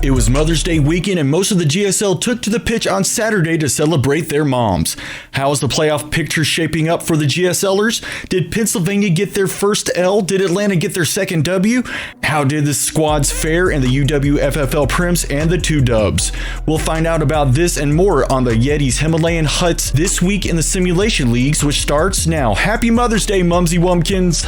It was Mother's Day weekend and most of the GSL took to the pitch on Saturday to celebrate their moms. How is the playoff picture shaping up for the GSLers? Did Pennsylvania get their first L? Did Atlanta get their second W? How did the squads fare in the UWFFL Prims and the two Dubs? We'll find out about this and more on the Yeti's Himalayan Huts this week in the Simulation Leagues, which starts now. Happy Mother's Day, Mumsy Wumpkins!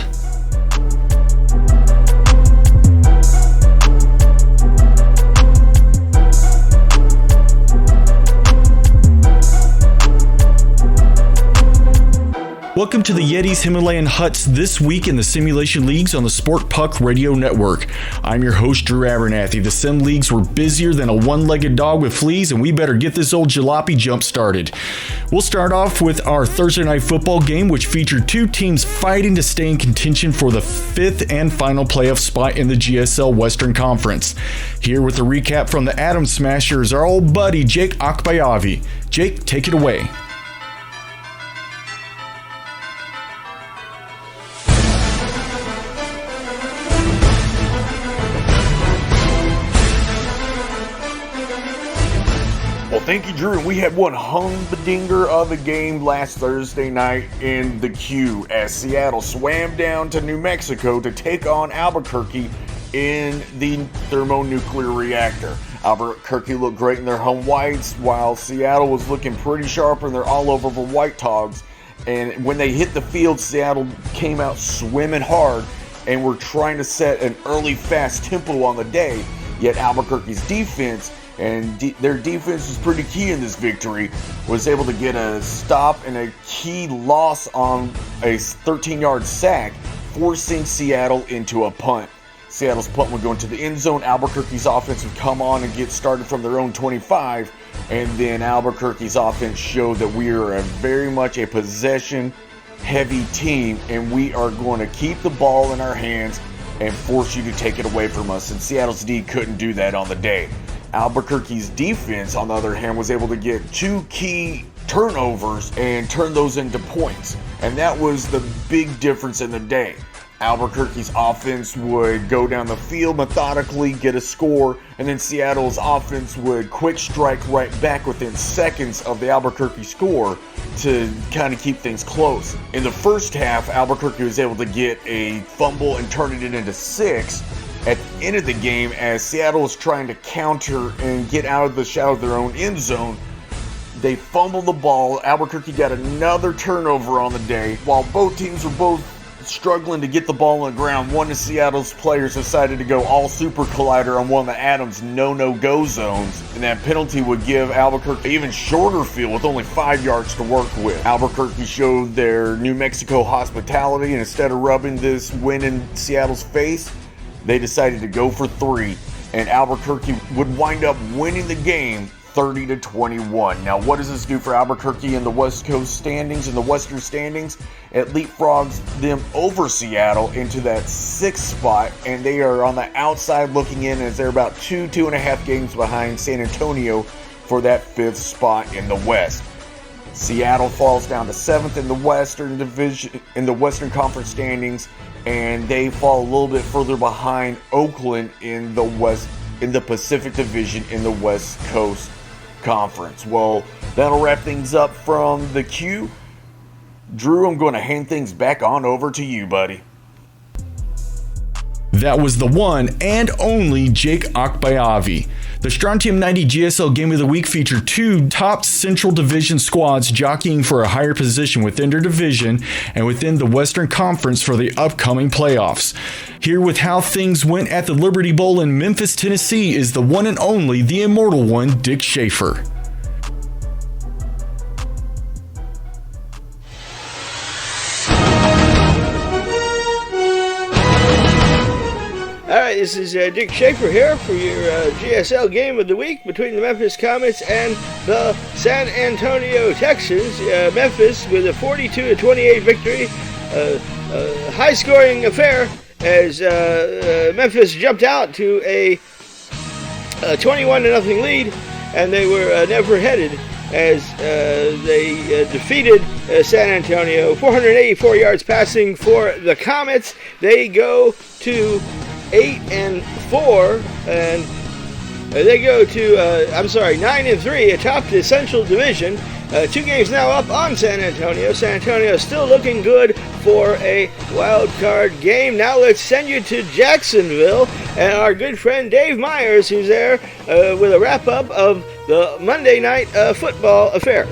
Welcome to the Yeti's Himalayan Huts this week in the Simulation Leagues on the Sport Puck Radio Network. I'm your host, Drew Abernathy. The Sim Leagues were busier than a one-legged dog with fleas, and we better get this old jalopy jump started. We'll start off with our Thursday night football game, which featured two teams fighting to stay in contention for the fifth and final playoff spot in the GSL Western Conference. Here with a recap from the Atom Smashers, our old buddy, Jake Akbehavi. Jake, take it away. Thank you, Drew. We had one humdinger of a game last Thursday night in the Q as Seattle swam down to New Mexico to take on Albuquerque in the thermonuclear reactor. Albuquerque looked great in their home whites, while Seattle was looking pretty sharp in their all-over white togs. And when they hit the field, Seattle came out swimming hard and were trying to set an early, fast tempo on the day. Yet Albuquerque's defense, and their defense was pretty key in this victory, was able to get a stop and a key loss on a 13-yard sack, forcing Seattle into a punt. Seattle's punt would go into the end zone. Albuquerque's offense would come on and get started from their own 25, and then Albuquerque's offense showed that we are very much a possession-heavy team, and we are going to keep the ball in our hands and force you to take it away from us, and Seattle's D couldn't do that on the day. Albuquerque's defense, on the other hand, was able to get two key turnovers and turn those into points. And that was the big difference in the day. Albuquerque's offense would go down the field methodically, get a score, and then Seattle's offense would quick strike right back within seconds of the Albuquerque score to kind of keep things close. In the first half, Albuquerque was able to get a fumble and turn it into 6. At the end of the game, as Seattle was trying to counter and get out of the shadow of their own end zone, they fumbled the ball. Albuquerque got another turnover on the day. While both teams were both struggling to get the ball on the ground, one of Seattle's players decided to go all super collider on one of the Adams no-go zones, and that penalty would give Albuquerque an even shorter field with only 5 yards to work with. Albuquerque showed their New Mexico hospitality, and instead of rubbing this win in Seattle's face, they decided to go for 3, and Albuquerque would wind up winning the game 30-21. Now, what does this do for Albuquerque in the West Coast standings, in the Western standings? It leapfrogs them over Seattle into that 6th spot, and they are on the outside looking in as they're about 2.5 games behind San Antonio for that 5th spot in the West. Seattle falls down to 7th in the Western Division, in the Western Conference standings, and they fall a little bit further behind Oakland in the Pacific Division in the West Coast Conference. Well, that'll wrap things up from the Q. Drew, I'm going to hand things back on over to you, buddy. That was the one and only Jake Akbehavi. The Strontium 90 GSL Game of the Week featured two top Central Division squads jockeying for a higher position within their division and within the Western Conference for the upcoming playoffs. Here with how things went at the Liberty Bowl in Memphis, Tennessee is the one and only, the immortal one, Dick Schaefer. Alright, this is Dick Schaefer here for your GSL Game of the Week between the Memphis Comets and the San Antonio Texans. Memphis with a 42-28 victory, high-scoring affair as Memphis jumped out to a 21-0 lead, and they were never headed as they defeated San Antonio. 484 yards passing for the Comets. They go to 8-4, and They go to 9-3 atop the Central Division. 2 games now up on San Antonio. San Antonio still looking good for a wild card game. Now let's send you to Jacksonville and our good friend Dave Meyers, who's there with a wrap up of the Monday night football affair.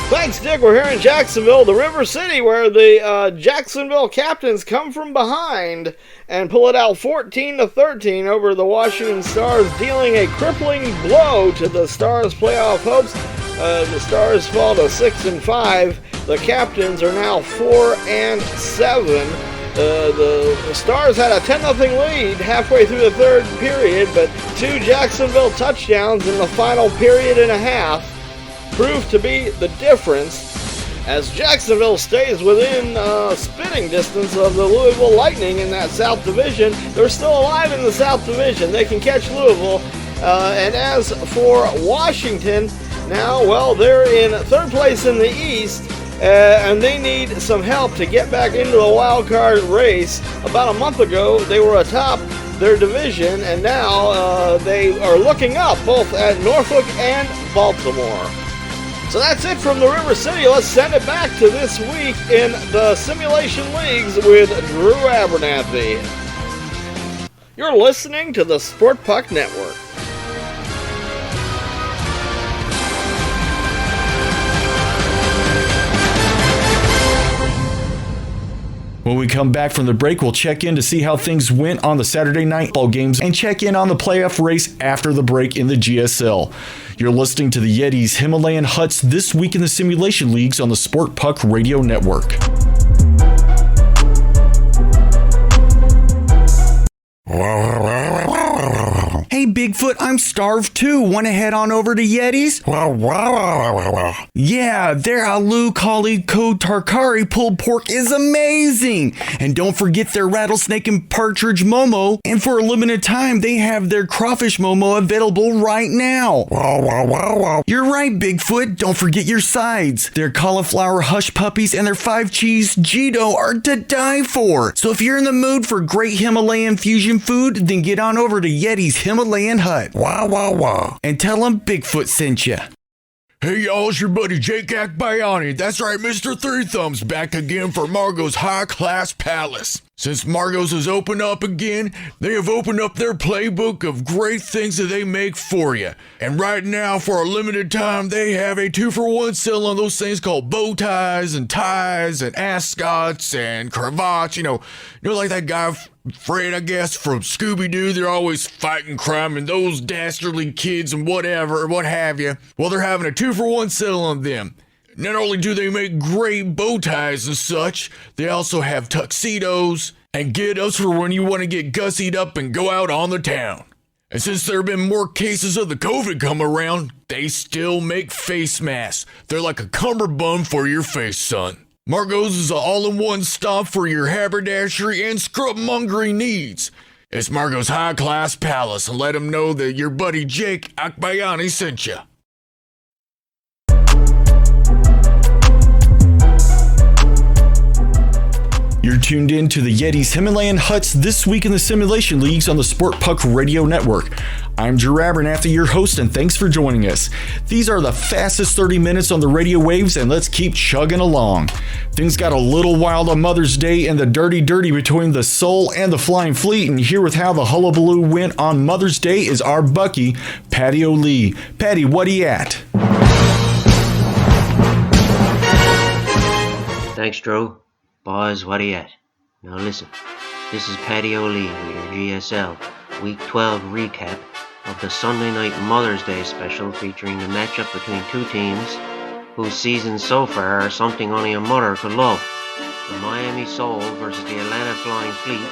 Thanks, Dick. We're here in Jacksonville, the River City, where the Jacksonville Captains come from behind and pull it out 14-13 over the Washington Stars, dealing a crippling blow to the Stars' playoff hopes. The Stars fall to 6-5. The Captains are now 4-7. The Stars had a 10-0 lead halfway through the third period, but 2 Jacksonville touchdowns in the final period and a half proved to be the difference, as Jacksonville stays within spitting distance of the Louisville Lightning in that South Division. They're still alive in the South Division. They can catch Louisville. And as for Washington, now, well, they're in third place in the East, and they need some help to get back into the wild card race. About a month ago, they were atop their division, and now they are looking up both at Norfolk and Baltimore. So that's it from the River City. Let's send it back to this week in the Simulation Leagues with Drew Abernathy. You're listening to the Sport Puck Network. When we come back from the break, we'll check in to see how things went on the Saturday night ball games and check in on the playoff race after the break in the GSL. You're listening to the Yetis Himalayan Huts this week in the Simulation Leagues on the Sport Puck Radio Network. Hey Bigfoot, I'm starved too. Want to head on over to Yetis? Yeah, their Alu Kali Ko Tarkari pulled pork is amazing. And don't forget their rattlesnake and partridge momo. And for a limited time, they have their crawfish momo available right now. You're right, Bigfoot. Don't forget your sides. Their cauliflower hush puppies and their 5-cheese Jito are to die for. So if you're in the mood for great Himalayan fusion food, then get on over to Yeti's Himalayan Hut. And tell them Bigfoot sent you. Hey y'all, it's your buddy Jake Akbehavi. That's right, Mr. Three Thumbs back again for Margot's High Class Palace. Since Margot's has opened up again, they have opened up their playbook of great things that they make for you. And right now, for a limited time, they have a 2-for-1 sale on those things called bow ties and ascots and cravats. You know, like that guy Fred, I guess, from Scooby-Doo. They're always fighting crime and those dastardly kids and what have you. Well, they're having a 2-for-1 sale on them. Not only do they make great bow ties and such, they also have tuxedos and get-ups for when you want to get gussied up and go out on the town. And since there have been more cases of the COVID come around, they still make face masks. They're like a cummerbund for your face, son. Margot's is an all-in-one stop for your haberdashery and scrubmongery needs. It's Margot's High Class Palace, and let them know that your buddy Jake Akbehavi sent you. You're tuned in to the Yetis Himalayan Huts this week in the Simulation Leagues on the Sport Puck Radio Network. I'm Drew Abernathy, your host, and thanks for joining us. These are the fastest 30 minutes on the radio waves, and let's keep chugging along. Things got a little wild on Mother's Day in the dirty between the Soul and the Flying Fleet, and here with how the hullabaloo went on Mother's Day is our Bucky, Patty O'Lee. Patty, what are you at? Thanks, Drew. Boys, what are you at? Now listen, this is Paddy O'Lee with your GSL Week 12 recap of the Sunday night Mother's Day special featuring the matchup between two teams whose seasons so far are something only a mother could love. The Miami Soul versus the Atlanta Flying Fleet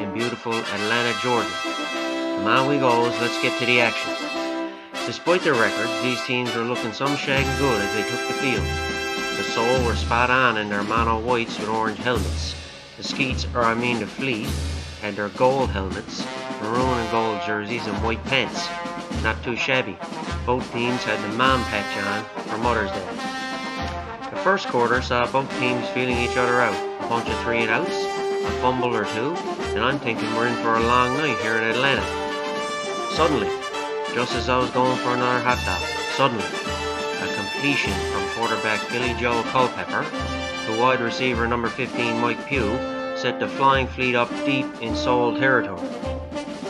in beautiful Atlanta, Georgia. Come on we goes, let's get to the action. Despite their records, these teams are looking some shaggin' good as they took the field. The Seoul were spot on in their mono whites with orange helmets. The Fleet, had their gold helmets, maroon and gold jerseys and white pants. Not too shabby. Both teams had the mom patch on for Mother's Day. The first quarter saw both teams feeling each other out. A bunch of 3 and outs, a fumble or two, and I'm thinking we're in for a long night here in Atlanta. Suddenly, just as I was going for another hot dog, a completion from quarterback Billy Joe Culpepper to wide receiver number 15 Mike Pugh set the Flying Fleet up deep in Seoul territory.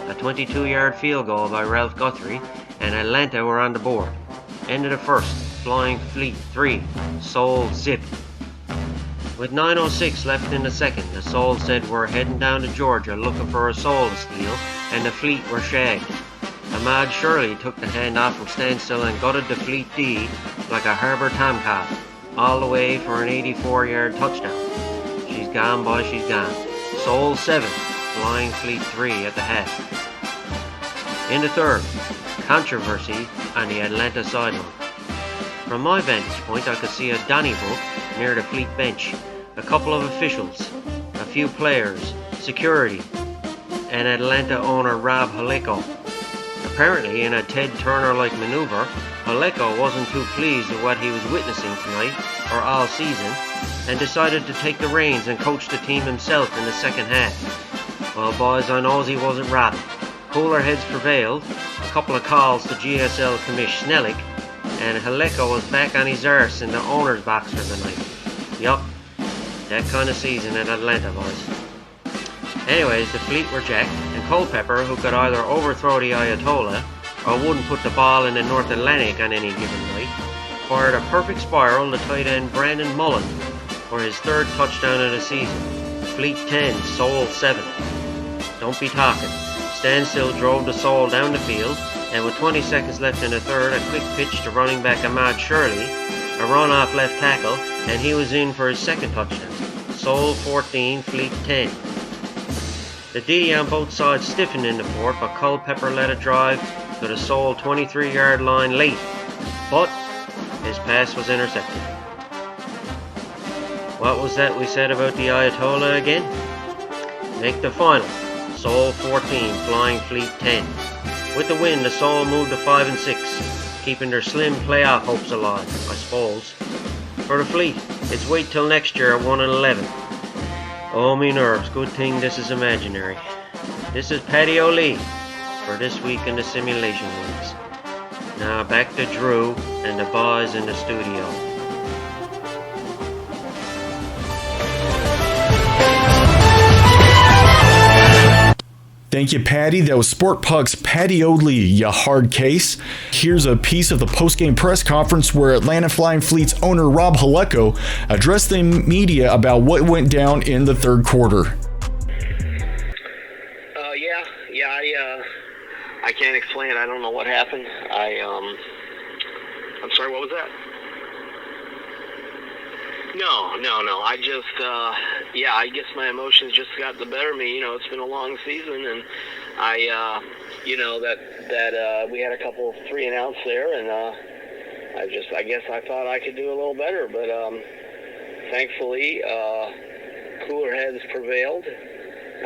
A 22-yard field goal by Ralph Guthrie and Atlanta were on the board. End of the first, Flying Fleet 3, Seoul 0. With 9:06 left in the second, the Seoul said we're heading down to Georgia looking for a Seoul to steal, and the Fleet were shagged. Ahmad Shirley took the hand off from standstill and gutted the Fleet D like a harbor tomcat, all the way for an 84-yard touchdown. She's gone, boy, she's gone. Seoul 7, Flying Fleet 3 at the half. In the third, controversy on the Atlanta sideline. From my vantage point, I could see a Donnybrook near the Fleet bench, a couple of officials, a few players, security, and Atlanta owner Rob Haleko. Apparently, in a Ted Turner-like maneuver, Haleko wasn't too pleased with what he was witnessing tonight, or all season, and decided to take the reins and coach the team himself in the second half. Well, boys, I knows he wasn't rattled. Cooler heads prevailed, a couple of calls to GSL Commish Snellick, and Haleko was back on his arse in the owner's box for the night. Yup, that kind of season in Atlanta, boys. Anyways, the Fleet were jacked, and Culpepper, who could either overthrow the Ayatollah or wouldn't put the ball in the North Atlantic on any given night, fired a perfect spiral to tight end Brandon Mullen for his 3rd touchdown of the season. Fleet 10, Seoul 7. Don't be talking. Standstill drove the Seoul down the field, and with 20 seconds left in the third, a quick pitch to running back Ahmad Shirley, a run off left tackle, and he was in for his 2nd touchdown. Seoul 14, Fleet 10. The D on both sides stiffened in the fourth, but Culpepper led a drive to the Seoul 23-yard line late, but his pass was intercepted. What was that we said about the Ayatollah again? Make the final. Seoul 14, Flying Fleet 10. With the win, the Seoul moved to 5 and 6, keeping their slim playoff hopes alive, I suppose. For the Fleet, it's wait till next year at 1 and 11. Oh, me nerves, good thing this is imaginary. This is Paddy O'Lee for this week in the Simulation Leagues. Now back to Drew and the boys in the studio. Thank you, Patty. That was Sport Puck's Paddy O'Lee, ya hard case. Here's a piece of the post-game press conference where Atlanta Flying Fleet's owner Rob Haleko addressed the media about what went down in the third quarter. I can't explain it. I don't know what happened. I'm sorry, what was that? No. I just, I guess my emotions just got the better of me. You know, it's been a long season, and that we had a couple of 3 and outs there, and I guess I thought I could do a little better, but thankfully, cooler heads prevailed.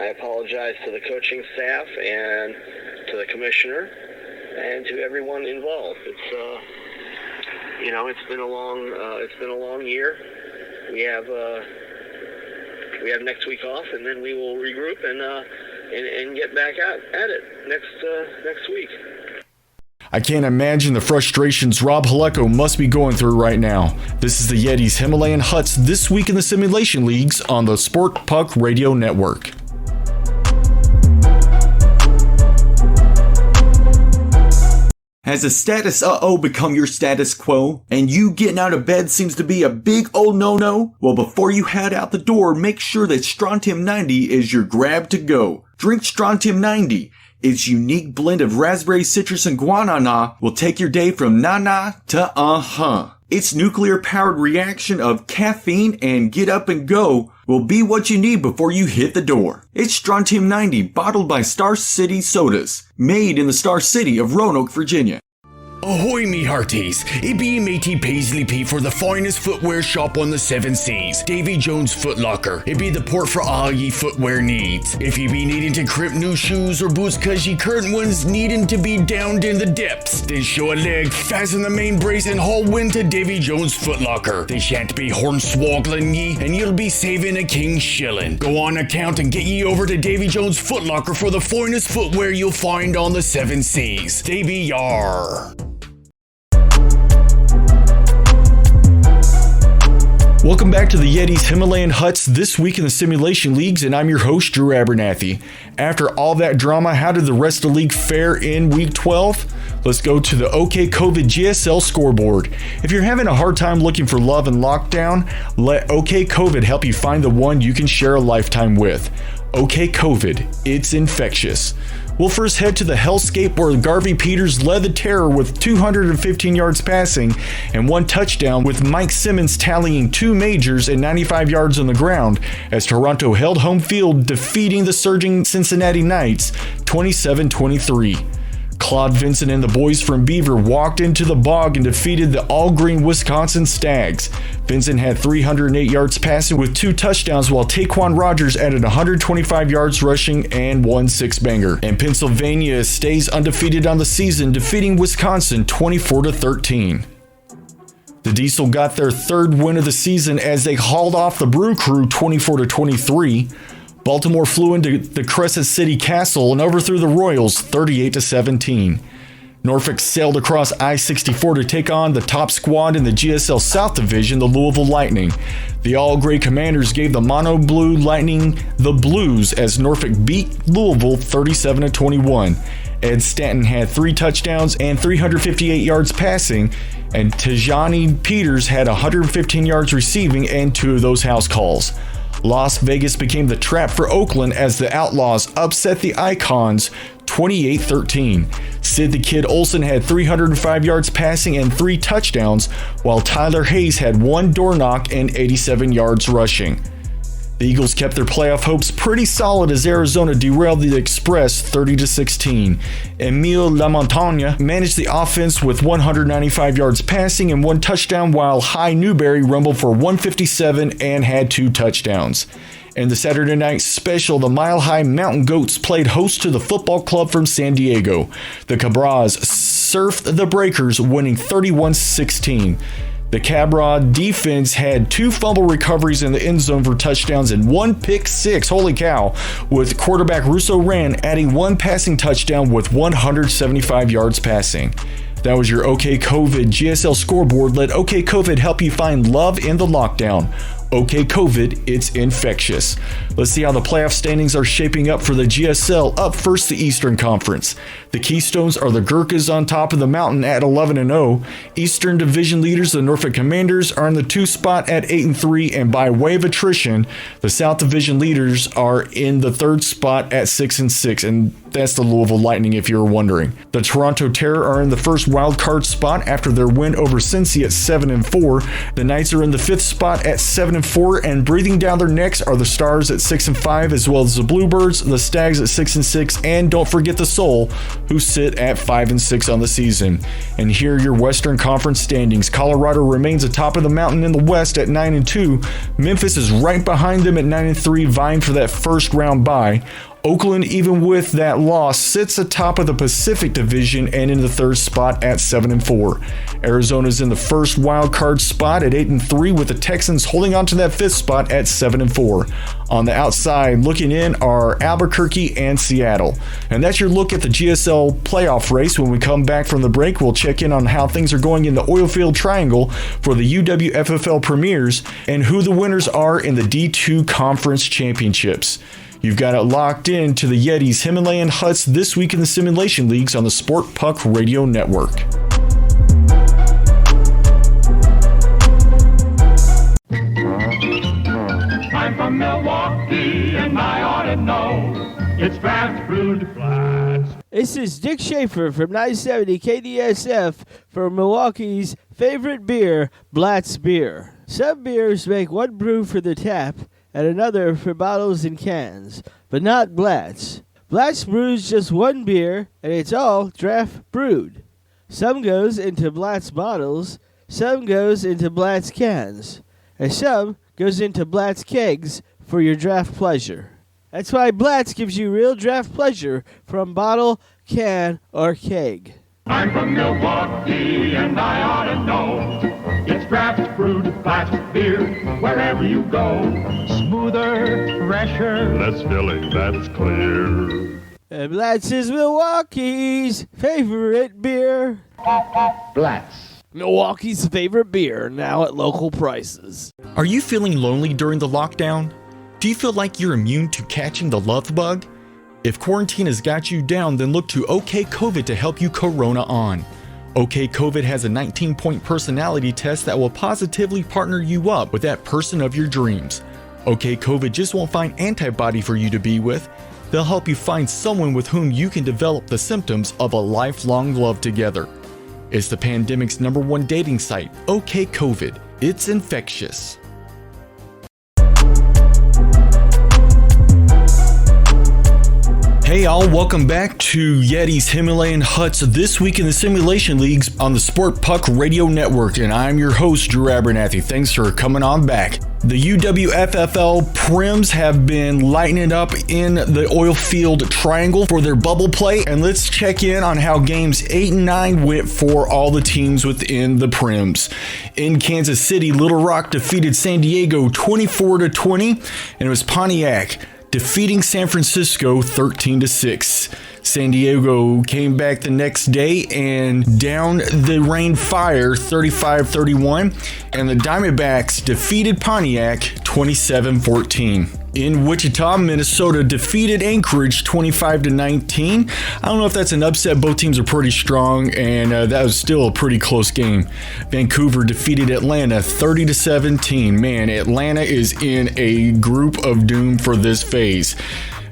I apologize to the coaching staff and to the commissioner and to everyone involved. It's been a long year. We have next week off, and then we will regroup and get back at it next week. I can't imagine the frustrations Rob Haleko must be going through right now. This is the Yetis Himalayan Huts This Week in the Simulation Leagues on the Sport Puck Radio Network. Has a status uh-oh become your status quo? And you getting out of bed seems to be a big old no-no? Well, before you head out the door, make sure that Strontium 90 is your grab to go. Drink Strontium 90. Its unique blend of raspberry, citrus, and guanana will take your day from na-na to uh-huh. Its nuclear-powered reaction of caffeine and get up and go will be what you need before you hit the door. It's Strontium 90, bottled by Star City Sodas, made in the Star City of Roanoke, Virginia. Ahoy me hearties, it be matey Paisley P for the finest footwear shop on the 7 Seas, Davy Jones Foot Locker. It be the port for all ye footwear needs. If ye be needing to crimp new shoes or boots cause ye current ones needing to be downed in the depths, then show a leg, fasten the main brace and haul wind to Davy Jones Foot Locker. They shan't be hornswoggling ye and you'll be saving a king's shilling. Go on account and get ye over to Davy Jones Foot Locker for the finest footwear you'll find on the 7 Seas. Davy Yar. Welcome back to the Yeti's Himalayan Huts this week in the Simulation Leagues, and I'm your host, Drew Abernathy. After all that drama, how did the rest of the league fare in Week 12? Let's go to the OK COVID GSL scoreboard. If you're having a hard time looking for love in lockdown, let OK COVID help you find the one you can share a lifetime with. OK COVID, it's infectious. We'll first head to the hellscape where Garvey Peters led the terror with 215 yards passing and 1 touchdown, with Mike Simmons tallying 2 majors and 95 yards on the ground as Toronto held home field, defeating the surging Cincinnati Knights 27-23. Claude Vincent and the boys from Beaver walked into the bog and defeated the all-green Wisconsin Stags. Vincent had 308 yards passing with 2 touchdowns, while Taquan Rogers added 125 yards rushing and 1 6-banger. And Pennsylvania stays undefeated on the season, defeating Wisconsin 24-13. The Diesel got their 3rd win of the season as they hauled off the Brew Crew 24-23. Baltimore flew into the Crescent City Castle and overthrew the Royals 38-17. Norfolk sailed across I-64 to take on the top squad in the GSL South Division, the Louisville Lightning. The all-gray Commanders gave the Mono Blue Lightning the blues as Norfolk beat Louisville 37-21. Ed Stanton had 3 touchdowns and 358 yards passing, and Tajani Peters had 115 yards receiving and 2 of those house calls. Las Vegas became the trap for Oakland as the Outlaws upset the Icons 28-13. Sid the Kid Olsen had 305 yards passing and 3 touchdowns, while Tyler Hayes had 1 door knock and 87 yards rushing. The Eagles kept their playoff hopes pretty solid as Arizona derailed the Express 30-16. Emile Lamontagne managed the offense with 195 yards passing and 1 touchdown, while High Newberry rumbled for 157 and had 2 touchdowns. In the Saturday night special, the Mile High Mountain Goats played host to the football club from San Diego. The Cabras surfed the Breakers, winning 31-16. The Cabra defense had 2 fumble recoveries in the end zone for touchdowns and 1 pick six, holy cow, with quarterback Russo Ran adding 1 passing touchdown with 175 yards passing. That was your OK COVID GSL scoreboard. Let OK COVID help you find love in the lockdown. OK COVID, it's infectious. Let's see how the playoff standings are shaping up for the GSL. Up first, the Eastern Conference. The Keystones are the Gurkhas on top of the mountain at 11-0. Eastern Division leaders, the Norfolk Commanders, are in the 2 spot at 8-3, and by way of attrition, the South Division leaders are in the 3rd spot at 6-6, and that's the Louisville Lightning if you were wondering. The Toronto Terror are in the 1st wild card spot after their win over Cincy at 7-4. The Knights are in the 5th spot at 7-4, and breathing down their necks are the Stars at 6-5, as well as the Bluebirds, the Stags at 6-6, and don't forget the Soul, who sit at 5-6 on the season. And here are your Western Conference standings. Colorado remains atop of the mountain in the West at 9-2. Memphis is right behind them at 9-3, vying for that 1st round bye. Oakland, even with that loss, sits atop of the Pacific Division and in the 3rd spot at 7-4. Arizona's in the 1st wild card spot at 8-3, with the Texans holding on to that 5th spot at 7-4. On the outside, looking in, are Albuquerque and Seattle. And that's your look at the GSL playoff race. When we come back from the break, we'll check in on how things are going in the Oilfield Triangle for the UWFFL Premiers and who the winners are in the D2 Conference Championships. You've got it locked in to the Yeti's Himalayan Huts this week in the Simulation Leagues on the Sport Puck Radio Network. I'm from Milwaukee and I ought to know it's fast brewed flats. This is Dick Schaefer from 970 KDSF for Milwaukee's favorite beer, Blatt's Beer. Some beers make 1 brew for the tap and another for bottles and cans, but not Blatt's. Blatt's brews just 1 beer, and it's all draft brewed. Some goes into Blatt's bottles, some goes into Blatt's cans, and some goes into Blatt's kegs for your draft pleasure. That's why Blatt's gives you real draft pleasure from bottle, can, or keg. I'm from Milwaukee and I ought to know. It's draft brewed plastic beer wherever you go. Smoother, fresher, less filling, that's clear. And Blatt's is Milwaukee's favorite beer. Blatt's. Milwaukee's favorite beer, now at local prices. Are you feeling lonely during the lockdown? Do you feel like you're immune to catching the love bug? If quarantine has got you down, then look to OK COVID to help you corona on. OK COVID has a 19-point personality test that will positively partner you up with that person of your dreams. OK COVID just won't find antibody for you to be with. They'll help you find someone with whom you can develop the symptoms of a lifelong love together. It's the pandemic's #1 dating site, OK COVID. It's infectious. Hey all, welcome back to Yeti's Himalayan Huts This Week in the Simulation Leagues on the Sport Puck Radio Network, and I'm your host, Drew Abernathy. Thanks for coming on back. The UWFFL Prims have been lighting it up in the oil field triangle for their bubble play, and let's check in on how games 8 and 9 went for all the teams within the Prims. In Kansas City, Little Rock defeated San Diego 24-20, and it was Pontiac defeating San Francisco 13-6. San Diego came back the next day and downed the Rain Fire 35-31, and the Diamondbacks defeated Pontiac 27-14. In Wichita, Minnesota defeated Anchorage 25-19. I don't know if that's an upset. Both teams are pretty strong, and that was still a pretty close game. Vancouver defeated Atlanta 30-17. Man, Atlanta is in a group of doom for this phase.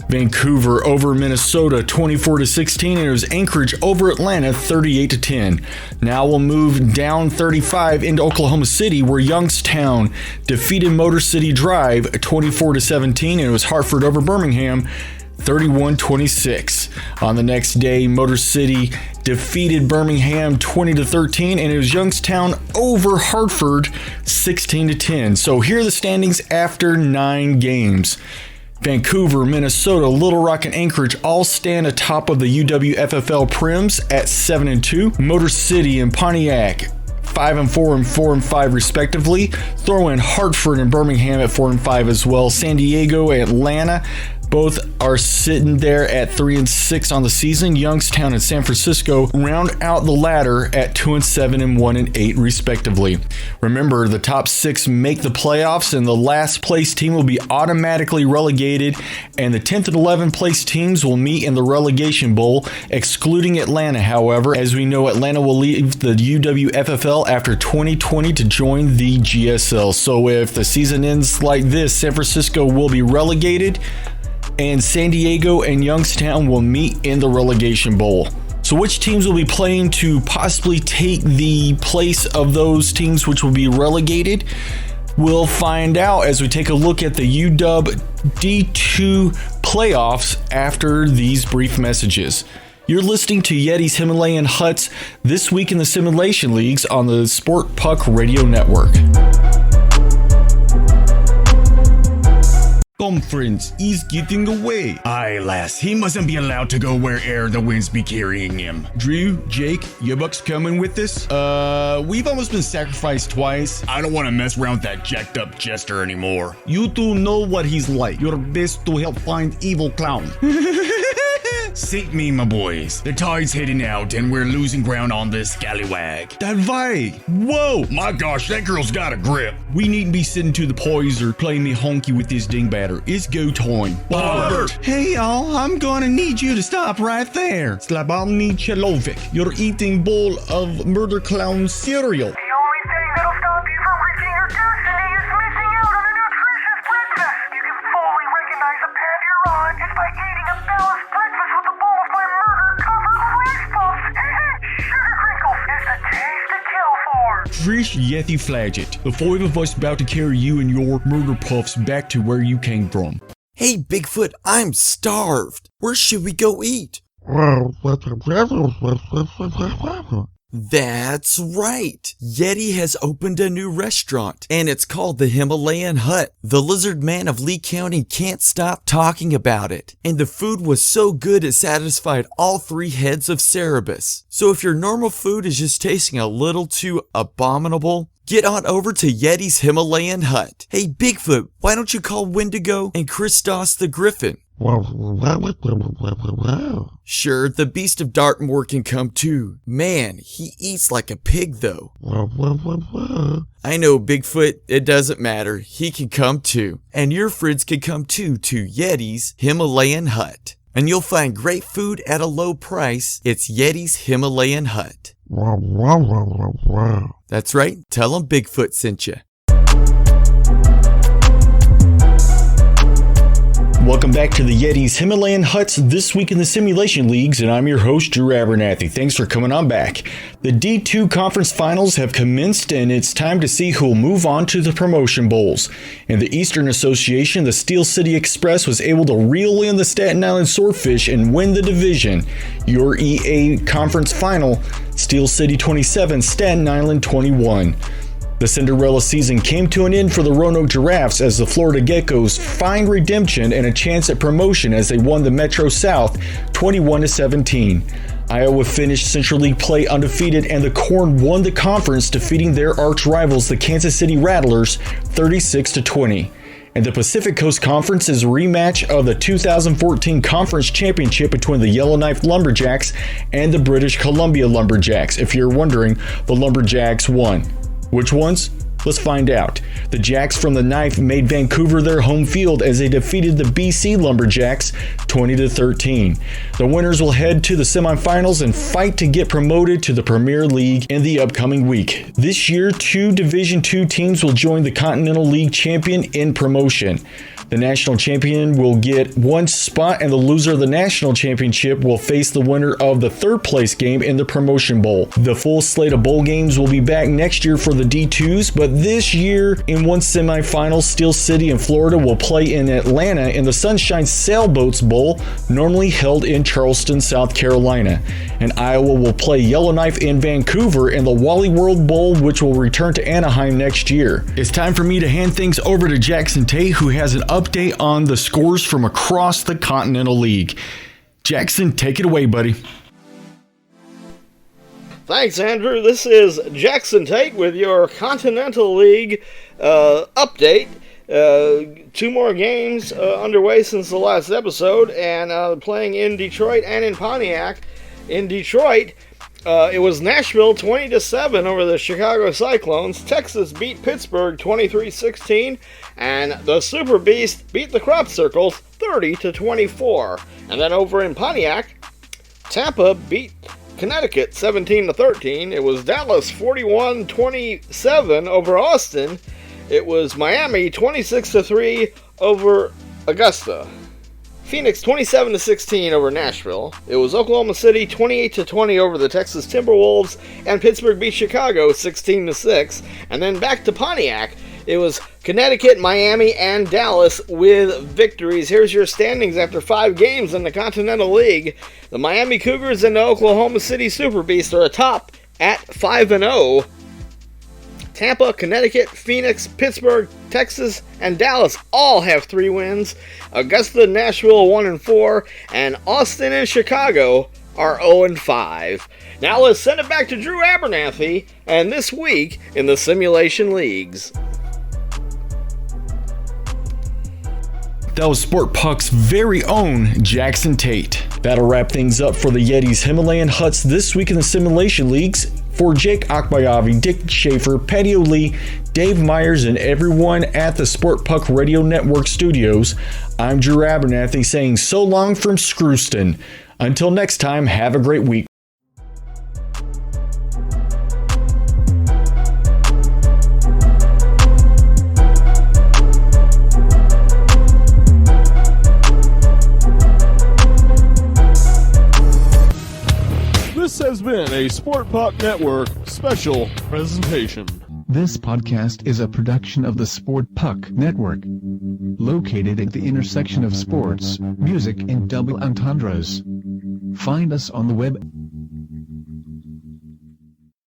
Vancouver over Minnesota 24-16, and it was Anchorage over Atlanta 38-10. Now we'll move down 35 into Oklahoma City, where Youngstown defeated Motor City Drive 24-17, and it was Hartford over Birmingham 31-26. On the next day, Motor City defeated Birmingham 20-13, and it was Youngstown over Hartford 16-10. So here are the standings after 9 games. Vancouver, Minnesota, Little Rock, and Anchorage all stand atop of the UWFFL Prims at 7-2. Motor City and Pontiac 5-4 and 4-5 respectively. Throw in Hartford and Birmingham at 4-5 as well. San Diego and Atlanta both are sitting there at 3-6 on the season. Youngstown and San Francisco round out the ladder at 2-7 and 1-8 respectively. Remember, the top 6 make the playoffs, and the last place team will be automatically relegated, and the 10th and 11th place teams will meet in the relegation bowl, excluding Atlanta. However, as we know, Atlanta will leave the UWFFL after 2020 to join the GSL. So if the season ends like this, San Francisco will be relegated, and San Diego and Youngstown will meet in the relegation bowl. So which teams will be playing to possibly take the place of those teams which will be relegated? We'll find out as we take a look at the UW D2 playoffs after these brief messages. You're listening to Yeti's Himalayan Huts This Week in the Simulation Leagues on the Sport Puck Radio Network. Conference is getting away. Aye, lass, he mustn't be allowed to go where'er the winds be carrying him. Drew, Jake, you bucks coming with us? We've almost been sacrificed twice. I don't want to mess around with that jacked up jester anymore. You two know what he's like. You're best to help find evil clown. Sink me, my boys. The tide's heading out and we're losing ground on this scallywag. That way. Whoa, my gosh, that girl's got a grip. We needn't be sitting to the poise or playing me honky with this dingbatter. It's go time. Bart. Hey y'all, I'm gonna need you to stop right there. Slabamny Chelovic, you're eating bowl of murder clown cereal. The only thing that'll stop you from reaching your destiny is missing out on a nutritious breakfast. You can fully recognize a path you're on just by eating a balanced breakfast with a bowl of my murder-covered Flex Puffs. Sugar Crinkles is the taste to kill for. Trish Yeti Flagit, the 5 of us about to carry you and your murder puffs back to where you came from. Hey, Bigfoot, I'm starved. Where should we go eat? That's right. Yeti has opened a new restaurant, and it's called the Himalayan Hut. The Lizard Man of Lee County can't stop talking about it, and the food was so good it satisfied all 3 heads of Cerebus. So if your normal food is just tasting a little too abominable, get on over to Yeti's Himalayan Hut. Hey Bigfoot, why don't you call Wendigo and Christos the Griffin? Sure, the Beast of Dartmoor can come too. Man, he eats like a pig though. I know, Bigfoot, it doesn't matter. He can come too. And your friends can come too to Yeti's Himalayan Hut. And you'll find great food at a low price. It's Yeti's Himalayan Hut. That's right, tell them Bigfoot sent you. Welcome back to the Yeti's Himalayan Huts This Week in the Simulation Leagues, and I'm your host, Drew Abernathy. Thanks for coming on back. The D2 Conference Finals have commenced, and it's time to see who will move on to the Promotion Bowls. In the Eastern Association, the Steel City Express was able to reel in the Staten Island Swordfish and win the division. Your EA Conference Final, Steel City 27, Staten Island 21. The Cinderella season came to an end for the Roanoke Giraffes as the Florida Geckos find redemption and a chance at promotion as they won the Metro South 21-17. Iowa finished Central League play undefeated, and the Corn won the conference, defeating their arch rivals, the Kansas City Rattlers, 36-20. And the Pacific Coast Conference is a rematch of the 2014 Conference Championship between the Yellowknife Lumberjacks and the British Columbia Lumberjacks. If you're wondering, the Lumberjacks won. Which ones? Let's find out. The Jacks from the Knife made Vancouver their home field as they defeated the BC Lumberjacks 20-13. The winners will head to the semifinals and fight to get promoted to the Premier League in the upcoming week. This year, 2 Division II teams will join the Continental League champion in promotion. The national champion will get 1 spot, and the loser of the national championship will face the winner of the 3rd place game in the Promotion Bowl. The full slate of bowl games will be back next year for the D2s, but this year in one semifinal, Steel City in Florida will play in Atlanta in the Sunshine Sailboats Bowl, normally held in Charleston, South Carolina. And Iowa will play Yellowknife in Vancouver in the Wally World Bowl, which will return to Anaheim next year. It's time for me to hand things over to Jackson Tate, who has an update on the scores from across the Continental League. Jackson, take it away, buddy. Thanks, Andrew. This is Jackson Tate with your Continental League update. 2 more games underway since the last episode, and playing in Detroit and in Pontiac. In Detroit, it was Nashville 20-7 over the Chicago Cyclones. Texas beat Pittsburgh 23-16, and the Super Beast beat the Crop Circles 30-24. And then over in Pontiac, Tampa beat Connecticut 17-13. It was Dallas 41-27 over Austin. It was Miami 26-3 over Augusta. Phoenix 27-16 over Nashville. It was Oklahoma City 28-20 over the Texas Timberwolves, and Pittsburgh beat Chicago 16-6. And then back to Pontiac. It was Connecticut, Miami, and Dallas with victories. Here's your standings after 5 games in the Continental League. The Miami Cougars and the Oklahoma City Super Beast are atop at 5-0. Tampa, Connecticut, Phoenix, Pittsburgh, Texas, and Dallas all have 3 wins. Augusta, Nashville 1-4, and Austin and Chicago are 0-5. Now let's send it back to Drew Abernathy, and this week in the Simulation Leagues. That was Sport Puck's very own Jackson Tate. That'll wrap things up for the Yeti's Himalayan Huts This Week in the Simulation Leagues. For Jake Akbehavi, Dick Schaefer, Patty O'Lee, Dave Meyers, and everyone at the Sport Puck Radio Network studios, I'm Drew Abernathy saying so long from Screwston. Until next time, have a great week. This has been a Sport Puck Network special presentation. This podcast is a production of the Sport Puck Network, located at the intersection of sports, music, and double entendres. Find us on the web